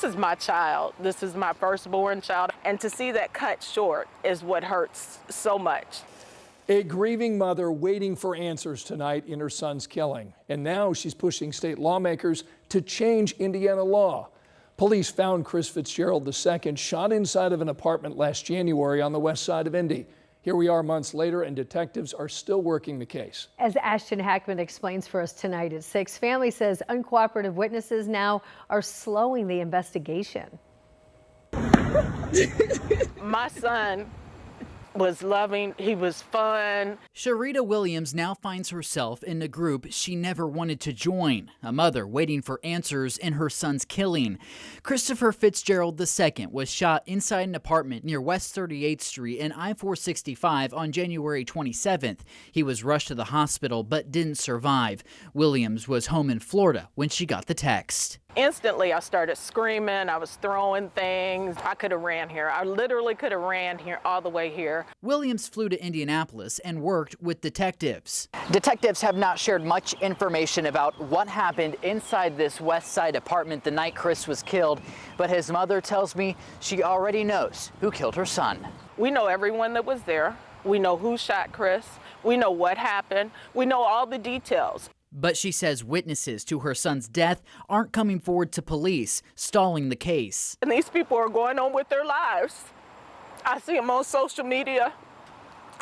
This is my child. This is my firstborn child. And to see that cut short is what hurts so much. A grieving mother waiting for answers tonight in her son's killing. And now she's pushing state lawmakers to change Indiana law. Police found Chris Fitzgerald II shot inside of an apartment last January on the west side of Indy. Here we are months later, and detectives are still working the case. As Ashton Hackman explains for us tonight at 6, family says uncooperative witnesses now are slowing the investigation. My son was loving, he was fun. Sharita Williams now finds herself in a group she never wanted to join, a mother waiting for answers in her son's killing. Christopher Fitzgerald II was shot inside an apartment near West 38th Street and I-465 on January 27th. He was rushed to the hospital but didn't survive. Williams was home in Florida when she got the text. Instantly, I started screaming. I was throwing things. I could have ran here. I literally could have ran here all the way here. Williams flew to Indianapolis and worked with detectives. Detectives have not shared much information about what happened inside this West Side apartment the night Chris was killed, but his mother tells me she already knows who killed her son. We know everyone that was there. We know who shot Chris. We know what happened. We know all the details. But she says witnesses to her son's death aren't coming forward to police, stalling the case. And these people are going on with their lives. I see them on social media,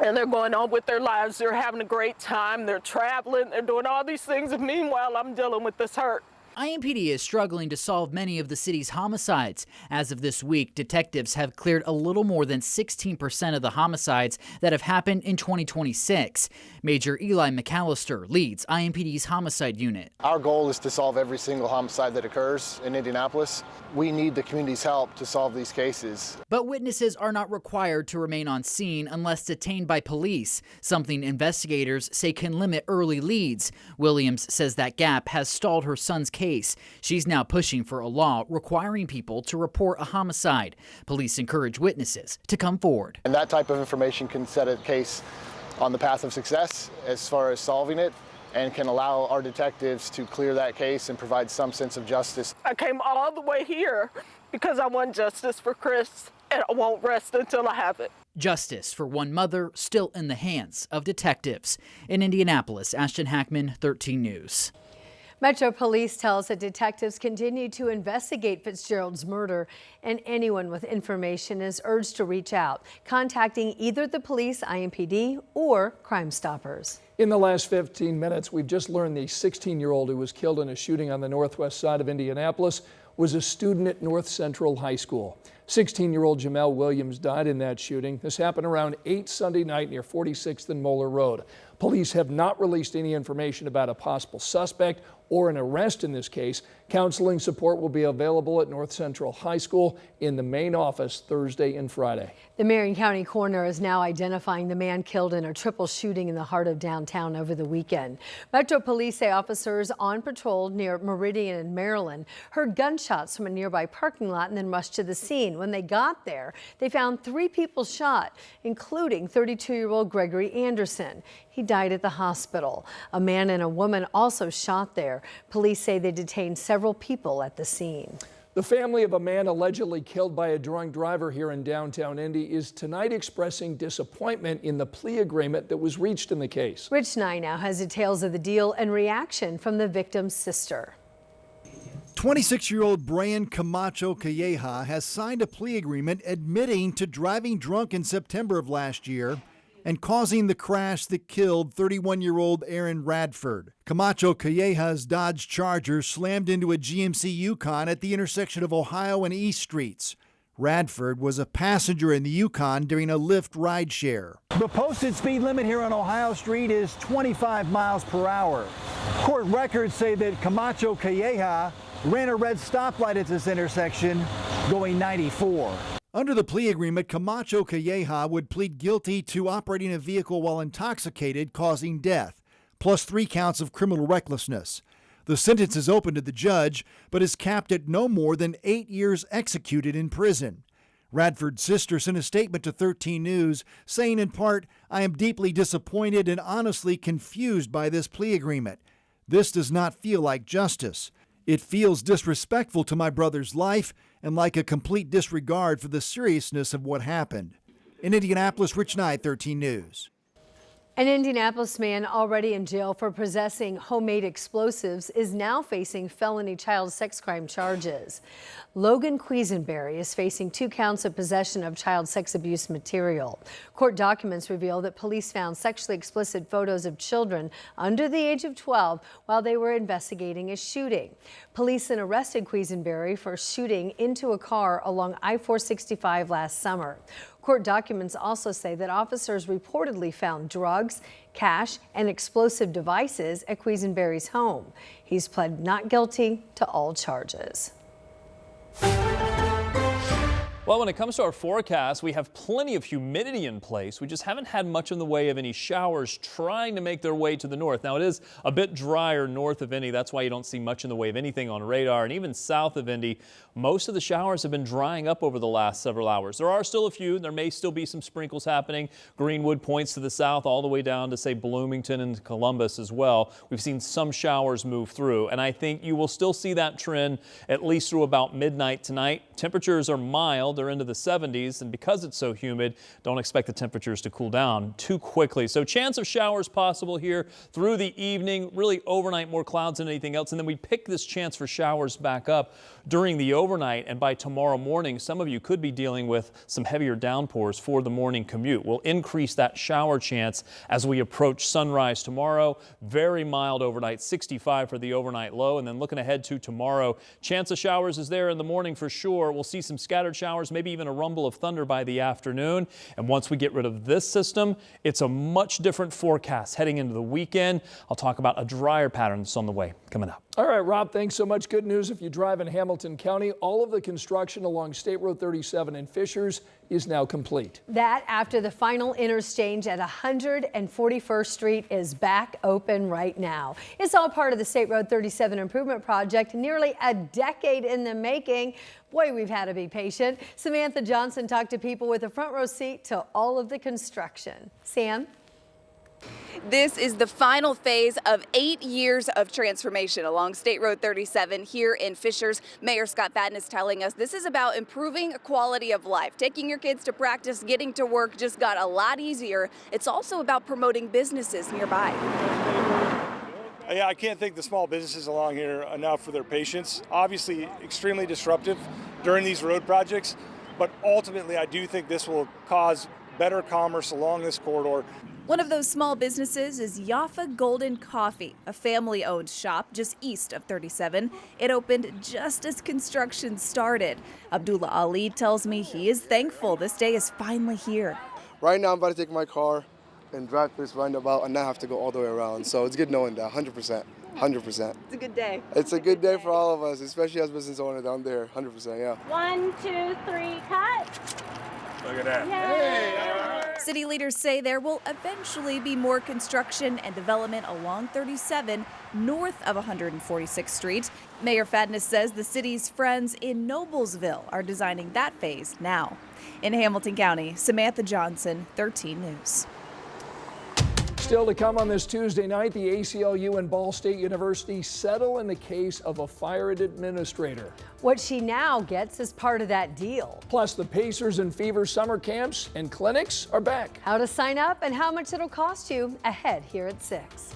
and they're going on with their lives. They're having a great time. They're traveling. They're doing all these things. And meanwhile, I'm dealing with this hurt. IMPD is struggling to solve many of the city's homicides. As of this week, detectives have cleared a little more than 16% of the homicides that have happened in 2026. Major Eli McAllister leads IMPD's homicide unit. Our goal is to solve every single homicide that occurs in Indianapolis. We need the community's help to solve these cases. But witnesses are not required to remain on scene unless detained by police, something investigators say can limit early leads. Williams says that gap has stalled her son's case. She's now pushing for a law requiring people to report a homicide. Police encourage witnesses to come forward. And that type of information can set a case on the path of success as far as solving it, and can allow our detectives to clear that case and provide some sense of justice. I came all the way here because I want justice for Chris, and I won't rest until I have it. Justice for one mother still in the hands of detectives. In Indianapolis, Ashton Hackman, 13 News. Metro Police tells that detectives continue to investigate Fitzgerald's murder, and anyone with information is urged to reach out, contacting either the police, IMPD, or Crime Stoppers. In the last 15 minutes, we've just learned the 16-year-old who was killed in a shooting on the northwest side of Indianapolis was a student at North Central High School. 16-year-old Jamel Williams died in that shooting. This happened around 8 Sunday night near 46th and Moeller Road. Police have not released any information about a possible suspect or an arrest in this case. Counseling support will be available at North Central High School in the main office Thursday and Friday. The Marion County coroner is now identifying the man killed in a triple shooting in the heart of downtown over the weekend. Metro Police say officers on patrol near Meridian and Maryland heard gunshots from a nearby parking lot and then rushed to the scene. When they got there, they found 3 people shot, including 32-year-old Gregory Anderson. He died at the hospital. A man and a woman also shot there. Police say they detained several people at the scene. The family of a man allegedly killed by a drunk driver here in downtown Indy is tonight expressing disappointment in the plea agreement that was reached in the case. Rich Nye now has details of the deal and reaction from the victim's sister. 26-year-old Brian Camacho Calleja has signed a plea agreement admitting to driving drunk in September of last year and causing the crash that killed 31-year-old Aaron Radford. Camacho Calleja's Dodge Charger slammed into a GMC Yukon at the intersection of Ohio and East Streets. Radford was a passenger in the Yukon during a Lyft rideshare. The posted speed limit here on Ohio Street is 25 miles per hour. Court records say that Camacho Calleja ran a red stoplight at this intersection going 94. Under the plea agreement, Camacho Calleja would plead guilty to operating a vehicle while intoxicated, causing death, plus 3 counts of criminal recklessness. The sentence is open to the judge, but is capped at no more than 8 years executed in prison. Radford's sister sent a statement to 13 News saying in part, "I am deeply disappointed and honestly confused by this plea agreement. This does not feel like justice. It feels disrespectful to my brother's life and like a complete disregard for the seriousness of what happened. In Indianapolis, Rich Knight, 13 News. An Indianapolis man already in jail for possessing homemade explosives is now facing felony child sex crime charges. Logan Quisenberry is facing 2 counts of possession of child sex abuse material. Court documents reveal that police found sexually explicit photos of children under the age of 12 while they were investigating a shooting. Police then arrested Quisenberry for shooting into a car along I-465 last summer. Court documents also say that officers reportedly found drugs, cash, and explosive devices at Quisenberry's home. He's pled not guilty to all charges. Well, when it comes to our forecast, we have plenty of humidity in place. We just haven't had much in the way of any showers trying to make their way to the north. Now, it is a bit drier north of Indy. That's why you don't see much in the way of anything on radar. And even south of Indy, most of the showers have been drying up over the last several hours. There are still a few. There may still be some sprinkles happening. Greenwood points to the south all the way down to, say, Bloomington and Columbus as well. We've seen some showers move through. And I think you will still see that trend at least through about midnight tonight. Temperatures are mild. They're into the 70s, and because it's so humid, don't expect the temperatures to cool down too quickly. So chance of showers possible here through the evening, really overnight, more clouds than anything else. And then we pick this chance for showers back up during the overnight, and by tomorrow morning, some of you could be dealing with some heavier downpours for the morning commute. We'll increase that shower chance as we approach sunrise tomorrow. Very mild overnight, 65 for the overnight low. And then looking ahead to tomorrow, chance of showers is there in the morning for sure. We'll see some scattered showers, maybe even a rumble of thunder by the afternoon. And once we get rid of this system, it's a much different forecast heading into the weekend. I'll talk about a drier pattern that's on the way coming up. All right, Rob, thanks so much. Good news if you drive in Hamilton County. All of the construction along State Road 37 in Fishers is now complete. That after the final interchange at 141st Street is back open right now. It's all part of the State Road 37 improvement project, nearly a decade in the making. Boy, we've had to be patient. Samantha Johnson talked to people with a front row seat to all of the construction. Sam? This is the final phase of 8 years of transformation along State Road 37 here in Fishers. Mayor Scott Fadden is telling us this is about improving quality of life. Taking your kids to practice, getting to work just got a lot easier. It's also about promoting businesses nearby. Yeah, I can't thank the small businesses along here enough for their patience. Obviously, extremely disruptive during these road projects, but ultimately I do think this will cause better commerce along this corridor. One of those small businesses is Yaffa Golden Coffee, a family-owned shop just east of 37. It opened just as construction started. Abdullah Ali tells me he is thankful this day is finally here. Right now I'm about to take my car and drive this roundabout and not have to go all the way around. So it's good knowing that, 100%. 100%. It's a good day. It's a good day for all of us, especially as business owner down there, 100%, yeah. 1, 2, 3, cut. Look at that. Hey. City leaders say there will eventually be more construction and development along 37 north of 146th Street. Mayor Fadden says the city's friends in Noblesville are designing that phase now. In Hamilton County, Samantha Johnson, 13 News. Still to come on this Tuesday night, the ACLU and Ball State University settle in the case of a fired administrator. What she now gets is part of that deal. Plus, the Pacers and Fever summer camps and clinics are back. How to sign up and how much it'll cost you ahead here at 6.